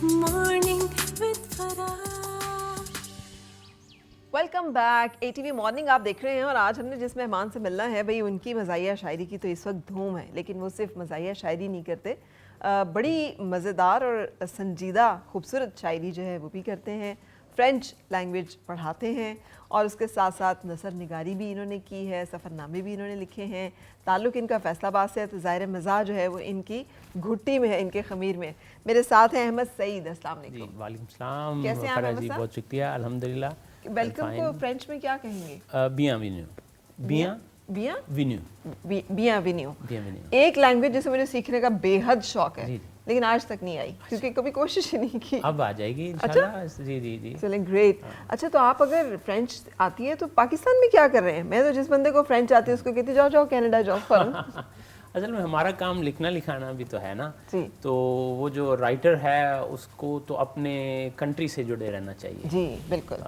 morning with Farah. Welcome back ATV morning आप देख रहे हैं और आज हमने जिस मेहमान से मिलना है भाई उनकी मज़ाहिया शायरी की तो इस वक्त धूम है, लेकिन वो सिर्फ मज़ाहिया शायरी नहीं करते, बड़ी मज़ेदार और संजीदा खूबसूरत शायरी जो है वो भी करते हैं, फ्रेंच लैंग्वेज पढ़ाते हैं और उसके साथ साथ नसर निगारी भी इन्होंने की है, सफ़रनामे भी इन्होंने लिखे हैं। ताल्लुक़ इनका फैसलाबाद से है तो ज़ाहिर मज़ा जो है वो इनकी घुट्टी में है, इनके ख़मीर में। मेरे साथ हैं अहमद सईद। अस्सलाम वालेकुम। वालेकुम सलाम। कैसे हैं आप? जी बहुत शुक्रिया, अल्हम्दुलिल्लाह। वेलकम को फ्रेंच में क्या कहेंगे? बिenvenue। बियां बिenvenue। बियां बिenvenue। एक लैंग्वेज जिसे मुझे सीखने का बेहद शौक है, जी। लेकिन आज तक नहीं आई क्योंकि कभी कोशिश ही नहीं की। अब आ जाएगी इंशाल्लाह। जी जी जी। चलें, ग्रेट। अच्छा, तो आप अगर फ्रेंच आती है तो पाकिस्तान में क्या कर रहे हैं? मैं तो जिस बंदे को फ्रेंच आती है उसको कहती जाओ जाओ कनाडा जाओ फॉरेन। असल में हमारा काम लिखना लिखाना भी तो है ना, जी। तो वो जो राइटर है उसको तो अपने कंट्री से जुड़े रहना चाहिए। जी बिल्कुल।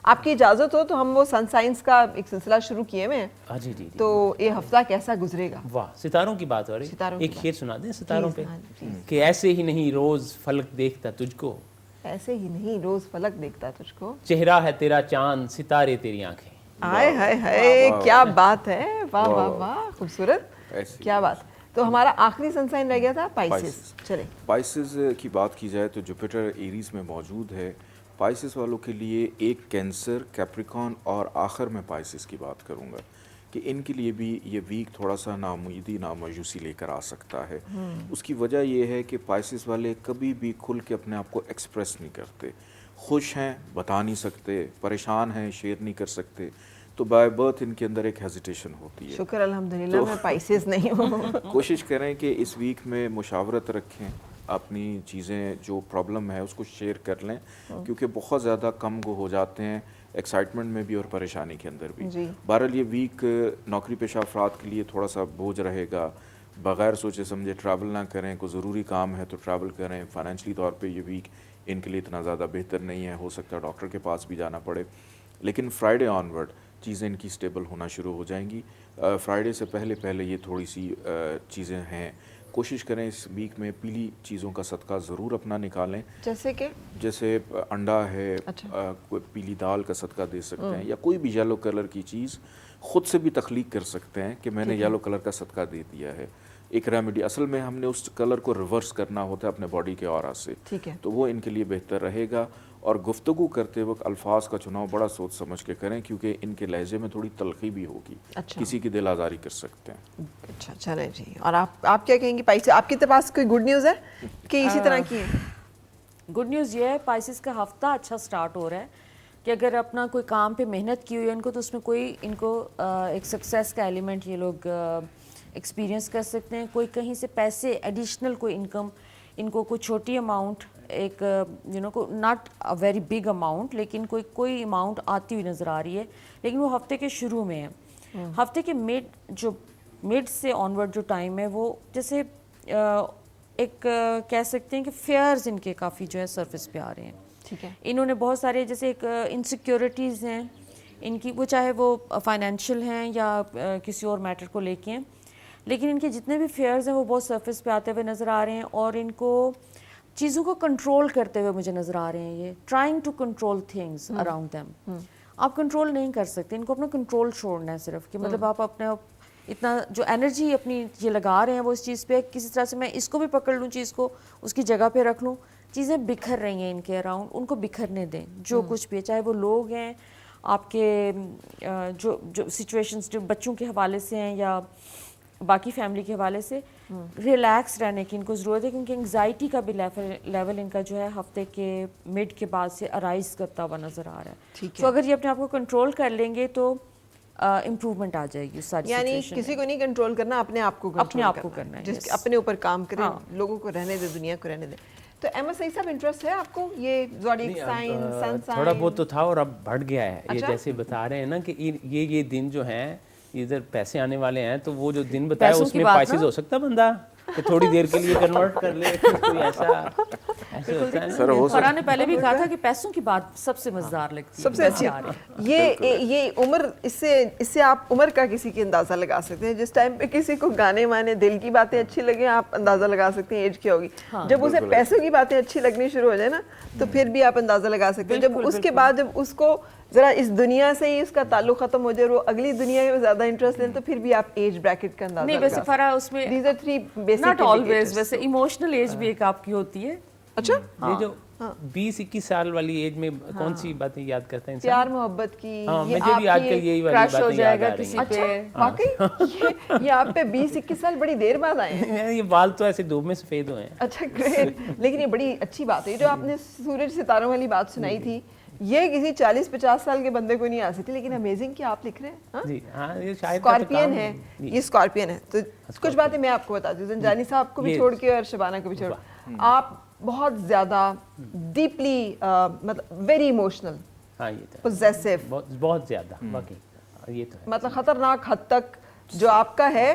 आपकी इजाज़त हो तो हम वो सन साइंस का एक सिलसिला शुरू किए हुए हैं। हाँ जी जी जी। तो ये हफ्ता कैसा गुजरेगा? वाह, सितारों की बात हो रही सितारों है। एक की शेर सुना दें सितारों पे प्लीज़। कि ऐसे ही नहीं रोज़ फलक देखता तुझको, ऐसे ही नहीं रोज़ फलक देखता तुझको, चेहरा है तेरा चांद सितारे तेरी आंखें। हाय हाय हाय, क्या बात है, वाह वाह वाह, खूबसूरत, ऐसी क्या बात। तो हमारा आखिरी सन साइन रह गया था पाइसेस। चले, पाइसेस की बात की जाए तो जुपिटर एरीज में मौजूद है। पाइसेस वालों के लिए एक कैंसर, कैप्रिकॉन और आखिर में पाइसेस की बात करूंगा कि इनके लिए भी ये वीक थोड़ा सा नामुमकीन नामायूसी लेकर आ सकता है। उसकी वजह ये है कि पाइसेस वाले कभी भी खुल के अपने आप को एक्सप्रेस नहीं करते। खुश हैं बता नहीं सकते, परेशान हैं शेयर नहीं कर सकते, तो बाय बर्थ इनके अंदर एक हेजिटेशन होती है। शुक्र अल्हम्दुलिल्लाह मैं पाइसेस नहीं हूँ। कोशिश करें कि इस वीक में मुशावरत रखें, अपनी चीज़ें जो प्रॉब्लम है उसको शेयर कर लें, क्योंकि बहुत ज़्यादा कम गो हो जाते हैं एक्साइटमेंट में भी और परेशानी के अंदर भी। बहरहाल ये वीक नौकरी पेशा अफराद के लिए थोड़ा सा बोझ रहेगा। बग़ैर सोचे समझे ट्रैवल ना करें, कोई ज़रूरी काम है तो ट्रैवल करें। फाइनेंशली तौर पे ये वीक इनके लिए इतना ज़्यादा बेहतर नहीं है, हो सकता है डॉक्टर के पास भी जाना पड़े, लेकिन फ्राइडे ऑनवर्ड चीज़ें इनकी स्टेबल होना शुरू हो जाएंगी। फ्राइडे से पहले पहले ये थोड़ी सी चीज़ें हैं, कोशिश करें इस वीक में पीली चीज़ों का सदका ज़रूर अपना निकालें। जैसे अंडा है, कोई पीली दाल का सदका दे सकते हैं, या कोई भी येलो कलर की चीज़ ख़ुद से भी तख्लीक कर सकते हैं कि मैंने येलो कलर का सदका दे दिया है। एक रेमेडी, असल में हमने उस कलर को रिवर्स करना होता है अपने बॉडी के ऑरा से, तो वो इनके लिए बेहतर रहेगा। और गुफ्तगू करते वक्त अल्फाज का चुनाव बड़ा सोच समझ के करें, क्योंकि इनके लहजे में थोड़ी तलखी भी होगी। अच्छा। किसी की दिल आज़ारी कर सकते हैं। अच्छा चले जी। और आप क्या कहेंगी पाइसेस? आपके पास कोई गुड न्यूज़ है कि इसी तरह की है? गुड न्यूज़ ये है पाइसेस का हफ्ता अच्छा स्टार्ट हो रहा है कि अगर अपना कोई काम पे मेहनत की हुई है इनको, तो उसमें कोई इनको एक सक्सेस का एलिमेंट ये लोग एक्सपीरियंस कर सकते हैं। कोई कहीं से पैसे एडिशनल कोई इनकम, इनको कोई छोटी अमाउंट, एक को not a very big amount, लेकिन कोई अमाउंट आती हुई नज़र आ रही है, लेकिन वो हफ्ते के शुरू में है। हफ्ते के मिड से ऑनवर्ड जो टाइम है वो जैसे एक कह सकते हैं कि फेयर्स इनके काफ़ी जो है सरफेस पे आ रहे हैं। ठीक है। इन्होंने बहुत सारे जैसे एक इनसिक्योरिटीज़ हैं इनकी, वो चाहे वो फाइनेंशियल हैं या किसी और मैटर को लेके हैं, लेकिन इनके जितने भी फेयर्स हैं वो बहुत सरफेस पे आते हुए नज़र आ रहे हैं और इनको चीज़ों को कंट्रोल करते हुए मुझे नज़र आ रहे हैं। ये trying to control things around them. आप कंट्रोल नहीं कर सकते, इनको अपना कंट्रोल छोड़ना है सिर्फ, कि मतलब आप अपने इतना जो एनर्जी अपनी ये लगा रहे हैं वो इस चीज़ पे, किसी तरह से मैं इसको भी पकड़ लूँ, चीज़ को उसकी जगह पे रख लूँ। चीज़ें बिखर रही हैं इनके अराउंड, उनको बिखरने दें। जो कुछ भी है, चाहे वो लोग हैं आपके जो सिचुएशंस जो बच्चों के हवाले से हैं या बाकी फैमिली के हवाले से, रिलैक्स रहने की इनको ज़रूरत है, क्योंकि एंग्जाइटी का भी लेवल इनका जो है हफ्ते के मिड के बाद से अराइज करता हुआ नज़र आ रहा है। तो अगर ये अपने आप को कंट्रोल कर लेंगे तो इम्प्रूवमेंट आ जाएगी सारी। यानी किसी को नहीं कंट्रोल करना, अपने आप को करना है। अपने ऊपर काम करें, लोगों को रहने दे, दुनिया को रहने दे। तो अहमद सईद साहब, इंटरेस्ट है आपको ये ज़ोडिएक साइन, सन साइन? थोड़ा बहुत तो था और अब बढ़ गया है। ये जैसे बता रहे हैं ना कि ये दिन जो हैं इधर पैसे आने वाले हैं, तो वो जो दिन बताया उसमें पाइसेस हो सकता है बंदा कि थोड़ी देर के लिए कन्वर्ट कर ले, कोई सर हो फरहान ने पहले भी कहा था कि पैसों की बात सबसे मजेदार लगती है, सबसे अच्छी ये उम्र, इससे आप उम्र का किसी की अंदाज़ा लगा सकते हैं। जिस टाइम पे किसी को गाने वाने दिल की बातें अच्छी लगे, आप अंदाज़ा लगा सकते हैं एज क्या होगी। जब उसे पैसों की बातें अच्छी लगनी शुरू हो जाए ना, तो फिर भी आप अंदाज़ा लगा सकते हैं। जब उसके बाद जब उसको ज़रा इस दुनिया से ही उसका ताल्लुक ख़त्म हो जाए, वो अगली दुनिया में ज़्यादा इंटरेस्ट लें, तो फिर भी आप एज ब्रैकेट का अंदाज़ा नहीं, वैसे फरा उसमें These are three basic not always, indicators. वैसे इमोशनल एज भी एक आपकी होती है। अच्छा, ये जो 20-21 साल वाली एज में कौन सी बातें याद करते हैं इंसान? प्यार मोहब्बत की, हाँ, ये मुझे भी आजकल यही वाली क्रश हो बातें याद जाएगा आ रही किसी हैं। पे। वाकई ये आप पे 20-21 साल बड़ी देर बाद आए हैं। ये बाल तो ऐसे धूप में सफेद हुए हैं। अच्छा, ग्रेट। लेकिन ये बड़ी अच्छी बात है जो आपने सूरज सितारों वाली बात सुनाई थी, ये किसी 40-50 साल के बंदे को नहीं आ सकती, लेकिन अमेजिंग कि आप लिख रहे हैं। हाँ? जी हाँ, ये शायद का तो स्कॉर्पियन काम है, जी। ये स्कॉर्पियन है। तो कुछ बातें मैं आपको बताती हूँ, जंजानी साहब को भी ये- छोड़ के और शबाना को भी छोड़, आप बहुत ज़्यादा डीपली, मतलब वेरी इमोशनल, हाँ ये तो है। पोजेसिव, बहुत बहुत ज्यादा वाकई, ये तो है। मतलब खतरनाक हद तक जो आपका है,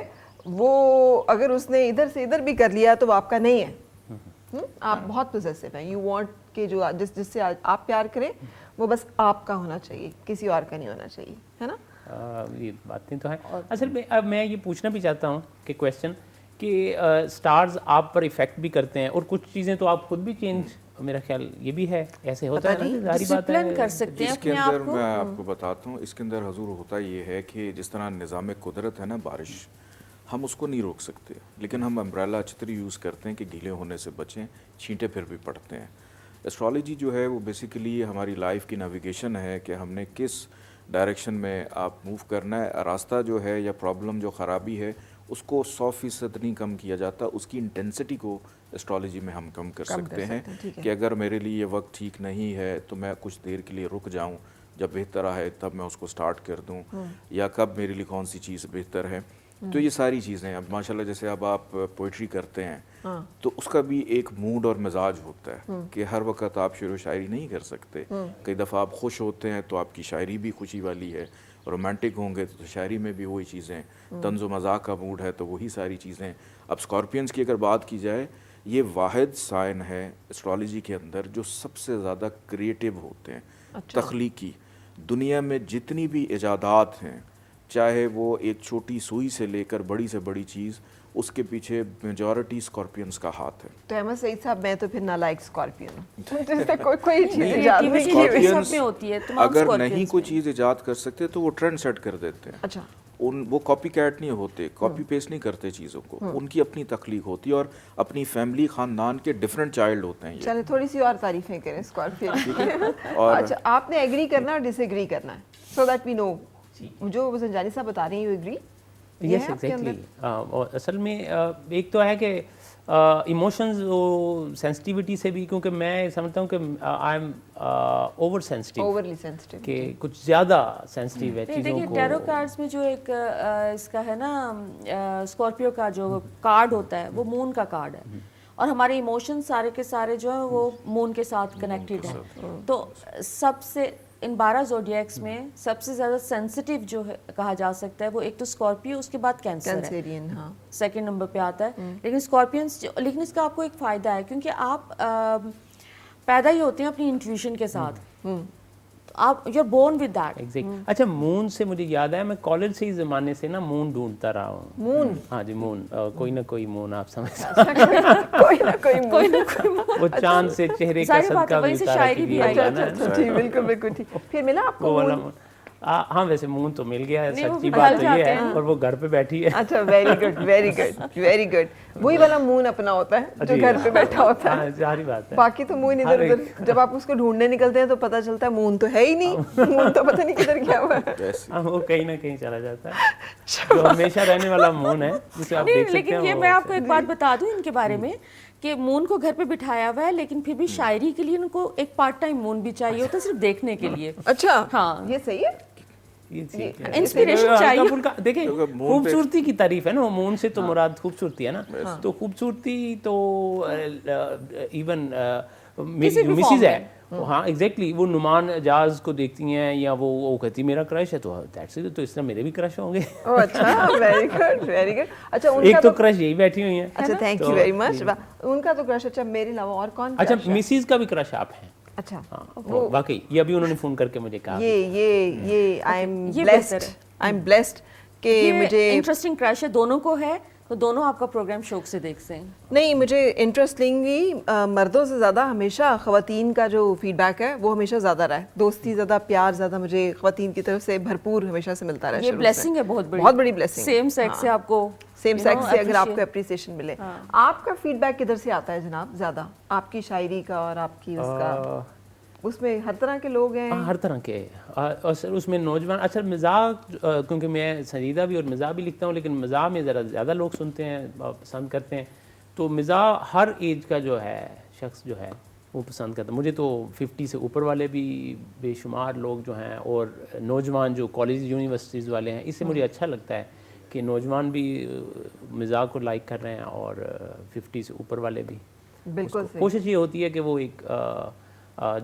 वो अगर उसने इधर से इधर भी कर लिया तो वो आपका नहीं है। आप बहुत पोजेसिव हैं। यू वांट कि जो जिससे आप प्यार करें वो बस आपका होना चाहिए, किसी और का नहीं होना चाहिए, है ना? ये बातें तो हैं। असल में अब मैं ये पूछना भी चाहता हूँ कि क्वेश्चन कि स्टार्स आप पर इफेक्ट भी करते हैं और कुछ चीज़ें तो आप खुद भी चेंज, मेरा ख्याल ये भी है, ऐसे होता है ना, जाहिर बात डिसिप्लिन है। कर सकते हैं इसके अपने आप अंदर को। मैं आपको बताता हूँ, इसके अंदर हजूर होता ये है कि जिस तरह निज़ाम कुदरत है ना, बारिश हम उसको नहीं रोक सकते, लेकिन हम अम्ब्रेला छतरी यूज़ करते हैं कि गीले होने से बचें, छींटे फिर भी पड़ते हैं। एस्ट्रोलॉजी जो है वो बेसिकली हमारी लाइफ की नेविगेशन है कि हमने किस डायरेक्शन में आप मूव करना है। रास्ता जो है या प्रॉब्लम जो ख़राबी है उसको 100% नहीं कम किया जाता, उसकी इंटेंसिटी को एस्ट्रोलॉजी में हम कम कर सकते हैं कि अगर मेरे लिए ये वक्त ठीक नहीं है तो मैं कुछ देर के लिए रुक जाऊं, जब बेहतर है तब मैं उसको स्टार्ट कर दूं, या कब मेरे लिए कौन सी चीज़ बेहतर है। तो ये सारी चीज़ें, अब माशाल्लाह जैसे अब आप पोइट्री करते हैं तो उसका भी एक मूड और मिजाज होता है कि हर वक्त आप शेर व शायरी नहीं कर सकते। कई दफ़ा आप खुश होते हैं तो आपकी शायरी भी खुशी वाली है, रोमांटिक होंगे तो शायरी में भी वही चीज़ें, तंज़ो मज़ाक का मूड है तो वही सारी चीज़ें। अब स्कॉर्पियंस की अगर बात की जाए, ये वाहिद साइन है एस्ट्रोलॉजी के अंदर जो सबसे ज़्यादा क्रिएटिव होते हैं, तख्लीकी। दुनिया में जितनी भी इजादात हैं, चाहे वो एक छोटी सुई से लेकर बड़ी से बड़ी चीज़, उसके पीछे मेजॉरिटी स्कॉर्पियंस का हाथ है। तो अहमद सईद साहब, मैं तो फिर नालायक स्कॉर्पियन हूँ। जिससे कोई चीज़ नहीं, इजाद नहीं की हुई। स्कॉर्पियंस सब में होती है, तमाम अगर स्कॉर्पियंस नहीं कोई में। चीज़ इजाद कर सकते तो वो ट्रेंड सेट कर देते हैं। अच्छा, वो कॉपी कैट नहीं होते, कॉपी पेस्ट नहीं करते चीज़ों को, उनकी अपनी तख्लीक होती है और अपनी फैमिली खानदान के डिफरेंट चाइल्ड होते हैं ये। चले थोड़ी सी और तारीफें करें स्कॉर्पियन। और अच्छा, आपने एग्री करना और डिसएग्री करना है, सो दैट वी नो। जो संजानी साहब बता रहे हैं, यू एग्री? Yes exactly. और असल में एक तो है कि इमोशंस वो सेंसिटिविटी से भी, क्योंकि मैं समझता हूँ कि I am over sensitive, overly sensitive कि कुछ ज़्यादा सेंसिटिव है चीज़ों देखिए, को। टैरो कार्ड्स में जो एक इसका है ना, स्कॉर्पियो का जो कार्ड होता है वो मून का कार्ड है, और हमारे इमोशंस सारे के सारे जो है वो मून के साथ कनेक्टेड है। तो सबसे इन 12 ज़ोडिएक्स में सबसे ज़्यादा सेंसिटिव जो है कहा जा सकता है वो एक तो स्कॉर्पियो, उसके बाद कैंसर है, कैंसरियन। हाँ, सेकंड नंबर पे आता है। लेकिन स्कॉर्पियंस, लेकिन इसका आपको एक फ़ायदा है क्योंकि आप पैदा ही होते हैं अपनी इंट्यूशन के साथ, तो आप you are born with that. Exact. अच्छा, मून से मुझे याद है, मैं कॉलेज से ही ज़माने से ना मून ढूंढता रहा हूँ। मून? हाँ जी, मून, कोई ना कोई मून, आप समझ कोई ना कोई वो चांद से चेहरे का जाहिर बात सदका है, भी वहीं से उतारा शायरी कि भी दिया आई। जाना है ना। ठीक, बिल्कुल बिल्कुल ठीक। फिर मिला आपको वो वाला मून? मून। हाँ, वैसे मून तो मिल गया है, नहीं, वो सच्ची बदल बात तो ये जाते है, हैं। और वो घर पे बैठी है। अच्छा, very good very good very good. वही वाला मून अपना होता है जो जी। घर पे बैठा होता है। हाँ, जाहिर बात है। बाकी तो मून इधर उधर, जब आप उसको ढूंढने निकलते हैं तो पता चलता है मून तो है ही नहीं, मून तो पता नहीं किधर गया हुआ है। वैसे हाँ, वो कहीं ना कहीं चला जाता है, जो हमेशा रहने वाला मून है जिसे आप नहीं, देख सकते लेकिन हैं। ये वो मैं आपको एक बात बता दूं इनके बारे में कि मून को घर पे बिठाया हुआ है, लेकिन फिर भी शायरी के लिए उनको एक पार्ट टाइम मून भी चाहिए होता है, सिर्फ देखने के लिए। अच्छा, हाँ। ये सही है। ये ठीक है। इंस्पिरेशन हल्का चाहिए। फुल्का, देखिए क्योंकि मून पे- खूबसूरती की तारीफ है ना, मून से तो मुराद खूबसूरती है ना। तो खूबसूरती तो इवन میری مسز ہے ہاں ایگزیکٹلی وہ نعمان اجاز کو دیکھتی ہیں یا وہ کہتی میرا کرش ہے تو دیٹس اٹ, تو اس طرح میرے بھی کرش ہوں گے. اچھا ویری گڈ ویری گڈ. اچھا ان ایک کا تو کرش یہی بیٹھی ہوئی ہیں. اچھا تھینک یو ویری مچ. ان کا تو کرش. اچھا میرے علاوہ اور کون؟ اچھا مسز کا بھی کرش آپ ہیں. اچھا واقعی یہ ابھی انہوں نے فون کر کے مجھے کہا یہ آئی ایم بلیسڈ کہ مجھے انٹرسٹنگ کرش ہے دونوں کو ہے, تو دونوں آپ کا پروگرام شوق سے دیکھتے ہیں. نہیں مجھے انٹرسٹنگلی مردوں سے زیادہ ہمیشہ خواتین کا جو فیڈ بیک ہے وہ ہمیشہ زیادہ رہا ہے. دوستی زیادہ, پیار زیادہ مجھے خواتین کی طرف سے بھرپور ہمیشہ سے ملتا رہا ہے. یہ بلیسنگ ہے بہت بڑی بلیسنگ. سیم سیکس سے آپ کو سیم سیکس سے اگر آپ کو اپریسیشن ملے. آپ کا فیڈ بیک کدھر سے آتا ہے جناب زیادہ, آپ کی شاعری کا اور آپ کی اس کا؟ اس میں ہر طرح کے لوگ ہیں. ہر طرح کے, اور سر اس میں نوجوان. اچھا مزاح, کیونکہ میں سنجیدہ بھی اور مزاح بھی لکھتا ہوں, لیکن مزاح میں ذرا زیادہ لوگ سنتے ہیں, پسند کرتے ہیں. تو مزاح ہر ایج کا جو ہے شخص جو ہے وہ پسند کرتا ہے. مجھے تو 50 سے اوپر والے بھی بے شمار لوگ جو ہیں, اور نوجوان جو کالج یونیورسٹیز والے ہیں, اس سے مجھے اچھا لگتا ہے کہ نوجوان بھی مزاح کو لائک کر رہے ہیں اور 50 سے اوپر والے بھی. بالکل کوشش یہ ہوتی ہے کہ وہ ایک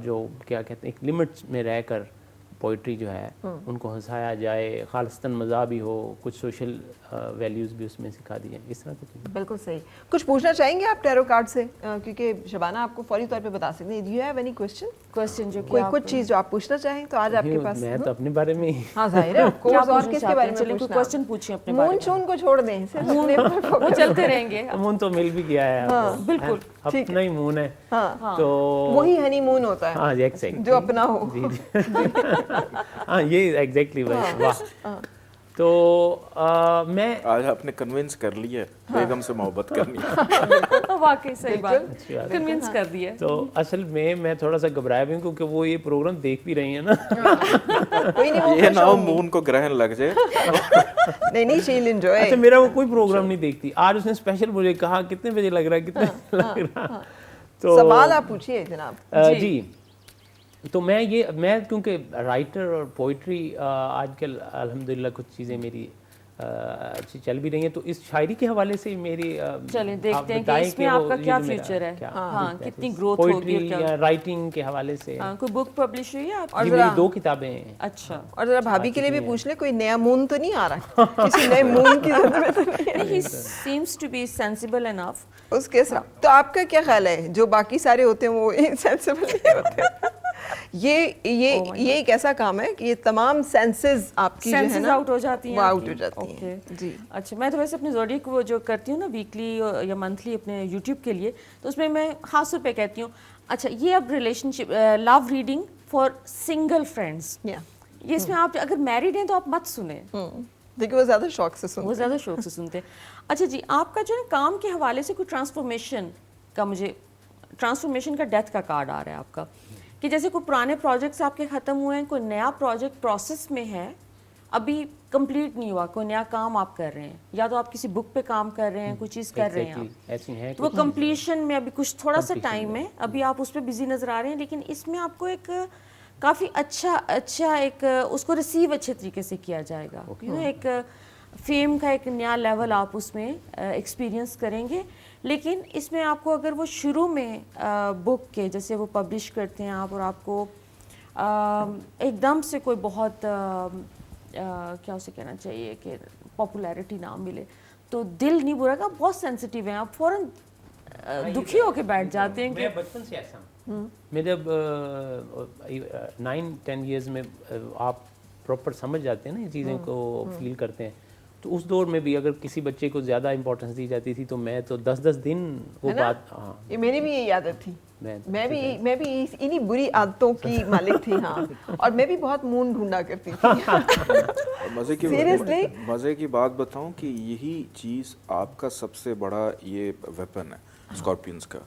جو کیا کہتے ہیں ایک لمٹ میں رہ کر پوئٹری جو ہے ان کو ہنسایا جائے, خالصتاً مزاح بھی ہو, کچھ سوشل ویلیوز بھی اس میں سکھا دیے, اس طرح کی چیزیں. بالکل صحیح. کچھ پوچھنا چاہیں گے آپ ٹیرو کارڈ سے, کیونکہ شبانہ آپ کو فوری طور پہ بتا سکتے ہیں. Do you have any question جو کوئی کچھ چیز جو آپ پوچھنا چاہیں تو آج آپ کے پاس؟ میں تو اپنے بارے میں ہاں ظاہر ہے آف کورس, اور کس کے بارے میں پوچھنا؟ کوسچن پوچھیں اپنے بارے میں. مون شون کو چھوڑ دیں, صرف اپنے وہ چلتے رہیں گے. مون تو مل بھی گیا ہے, بالکل اپنا ہی مون ہے, تو وہی ہنی مون ہوتا ہے. ہاں ایگزیکٹلی جو اپنا ہو. ہاں یہ ایگزیکٹلی واہ. تو میں آج آپ نے کنونس کر لیا بیگم سے محبت کرنی. واقعی صحیح بات, کنونس کر دیا. تو اصل میں تھوڑا سا گھبرایا بھی ہوں کیونکہ وہ یہ پروگرام دیکھ بھی رہی ہیں نا. یہ نہ ہو مون کو گرہن لگ جائے. نہیں شیل انجوائے. اچھا میرا وہ کوئی پروگرام نہیں دیکھتی. آج اس نے اسپیشل مجھے کہا کتنے بجے لگ رہا ہے, کتنے بجے لگ رہا. تو سوال آپ پوچھیے جناب. جی تو میں کیونکہ رائٹر اور پوئٹری آج کل الحمدللہ کچھ چیزیں میری اچھی چل بھی رہی ہیں, تو اس شاعری کے حوالے سے میری چلیں دیکھتے ہیں کہ اس میں آپ کا کیا فیوچر ہے, ہاں کتنی گروتھ ہوگی, پوئٹری یا رائٹنگ کے حوالے سے. کوئی بک پبلش ہوئی ہے آپ؟ جی میری 2 کتابیں ہیں. اچھا, اور ذرا بھابھی کے لیے بھی پوچھ لیں کوئی نیا مون تو نہیں آ رہا, کسی نئے مون کی ضرورت نہیں. ہی سیمز ٹو بی سینسیبل انف. اس کے ساتھ تو آپ کا کیا خیال ہے, جو باقی سارے ہوتے ہیں وہ سینسیبل نہیں ہوتے؟ یہ ایک ایسا کام ہے کہ یہ تمام سینسز آپ کی جو ہے نا آؤٹ ہو جاتی ہیں, آؤٹ ہو جاتی ہیں. جی اچھا, میں تو ویسے اپنی زوڈیک وہ جو کرتی ہوں نا ویکلی یا منتھلی اپنے یوٹیوب کے لیے, تو اس میں خاص طور پہ کہتی ہوں اچھا یہ اب relationship love reading for single friends, یہ اس میں آپ اگر میریڈ ہیں تو آپ مت سنیں, دیکھیں وہ زیادہ شوق سے سنتے ہیں. وہ زیادہ شوق سے سنتے ہیں. اچھا جی, آپ کا جو ہے کام کے حوالے سے کوئی ٹرانسفارمیشن کا, مجھے ٹرانسفارمیشن کا ڈیتھ کا کارڈ آ رہا ہے آپ کا, کہ جیسے کوئی پرانے پروجیکٹس آپ کے ختم ہوئے ہیں, کوئی نیا پروجیکٹ پروسیس میں ہے, ابھی کمپلیٹ نہیں ہوا, کوئی نیا کام آپ کر رہے ہیں, یا تو آپ کسی بک پہ کام کر رہے ہیں, کوئی چیز کر رہے ہیں, تو وہ کمپلیشن میں ابھی کچھ تھوڑا سا ٹائم ہے, ابھی آپ اس پہ بزی نظر آ رہے ہیں, لیکن اس میں آپ کو ایک کافی اچھا ایک اس کو ریسیو اچھے طریقے سے کیا جائے گا, ایک فیم کا ایک نیا لیول آپ اس میں ایکسپیرینس کریں گے. لیکن اس میں آپ کو اگر وہ شروع میں بک کے جیسے وہ پبلش کرتے ہیں آپ, اور آپ کو ایک دم سے کوئی بہت کیا اسے کہنا چاہیے کہ پاپولیرٹی نہ ملے, تو دل نہیں برا گا, بہت سینسٹیو ہیں آپ, فوراً دکھی ہو کے بیٹھ جاتے ہیں. میں بچپن سے ایسا ہوں, میں جب 9-10 ایئرز میں آپ پراپر سمجھ جاتے ہیں نا یہ چیزیں کو, فیل کرتے ہیں, تو اس دور میں بھی اگر کسی بچے کو زیادہ امپورٹنس دی جاتی تھی تو میں تو 10 دن وہ بات. ہاں یہ میری بھی یہی عادت تھی, میں بھی انہی بری عادتوں کی مالک تھی. ہاں, اور میں بھی بہت مون ڈھونڈا کرتی تھی. مزے کی بات بتاؤں کہ یہی چیز آپ کا سب سے بڑا یہ ویپن ہے اسکارپینز کا,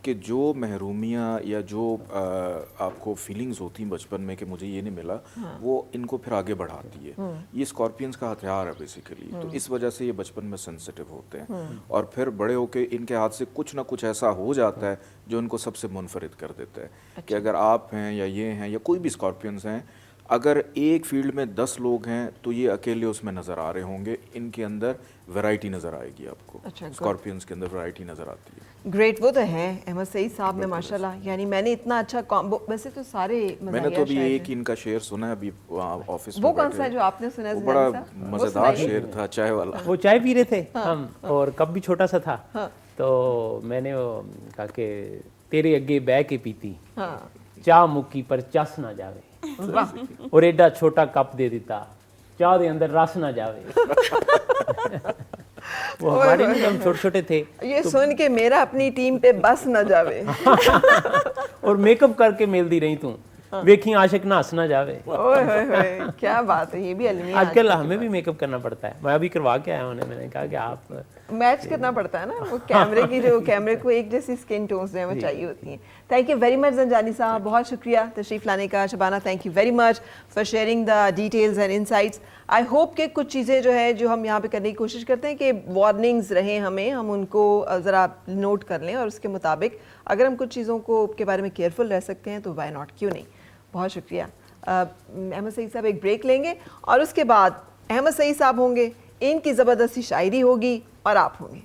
کہ جو محرومیاں یا جو آپ کو فیلنگز ہوتی ہیں بچپن میں کہ مجھے یہ نہیں ملا, وہ ان کو پھر آگے بڑھاتی ہے. یہ اسکارپینز کا ہتھیار ہے بیسیکلی, تو اس وجہ سے یہ بچپن میں سینسٹیو ہوتے ہیں, اور پھر بڑے ہو کے ان کے ہاتھ سے کچھ نہ کچھ ایسا ہو جاتا ہے جو ان کو سب سے منفرد کر دیتا ہے. کہ اگر آپ ہیں یا یہ ہیں یا کوئی بھی اسکارپینز ہیں, اگر ایک فیلڈ میں 10 لوگ ہیں تو یہ اکیلے اس میں نظر آ رہے ہوں گے, ان کے اندر ویرائٹی نظر آئے گی آپ کو. اسکارپینز کے اندر ویرائٹی نظر آتی ہے. ग्रेट, वो तो हैं अहमद सईद साहब में माशाल्लाह, यानी मैंने इतना अच्छा कॉम्बो, वैसे तो सारे मैंने तो अभी एक इनका शेर सुना है अभी ऑफिस में, वो कौन सा है जो आपने सुना है? वो बड़ा मजेदार शेर था, चाय वाला। वो चाय पी रहे थे हम, और कप भी छोटा सा था, तो मैंने वो कहा कि तेरे अगे बह के पीती, चाह मुक्की पर चस ना जावे, और एडा छोटा कप दे दिता, चाह दे अंदर रस ना जावे। वो हमारे में हम छोटे छोटे थे, ये सुन के मेरा अपनी टीम पे बस न जावे। और मेकअप करके मिल दी रही तू, वेखी आशिक ना हंस ना जावे। ओए होए होए, क्या बात है, ये भी अलमिया। आजकल हमें भी मेकअप करना पड़ता है, मैं अभी करवा के आया हूँ, मैंने कहा कि आप मैच करना पड़ता है ना, वो कैमरे की, जो कैमरे को एक जैसी स्किन टोन्स जो है वो चाहिए होती हैं। Thank you very much Zanjani साहब, बहुत शुक्रिया तशरीफ़ लाने का। Shabana, thank you very much for sharing the details and insights. I hope कि कुछ चीज़ें जो है जो हम यहाँ पे करने की कोशिश करते हैं कि वार्निंग्स रहें हमें, हम उनको ज़रा नोट कर लें, और उसके मुताबिक अगर हम कुछ चीज़ों को के बारे में केयरफुल रह सकते हैं तो वाई नॉट, क्यों नहीं। बहुत शुक्रिया। अहमद सईद साहब एक ब्रेक लेंगे, और उसके बाद अहमद सईद साहब होंगे, इनकी ज़बरदस्ती शायरी होगी और आप होंगे।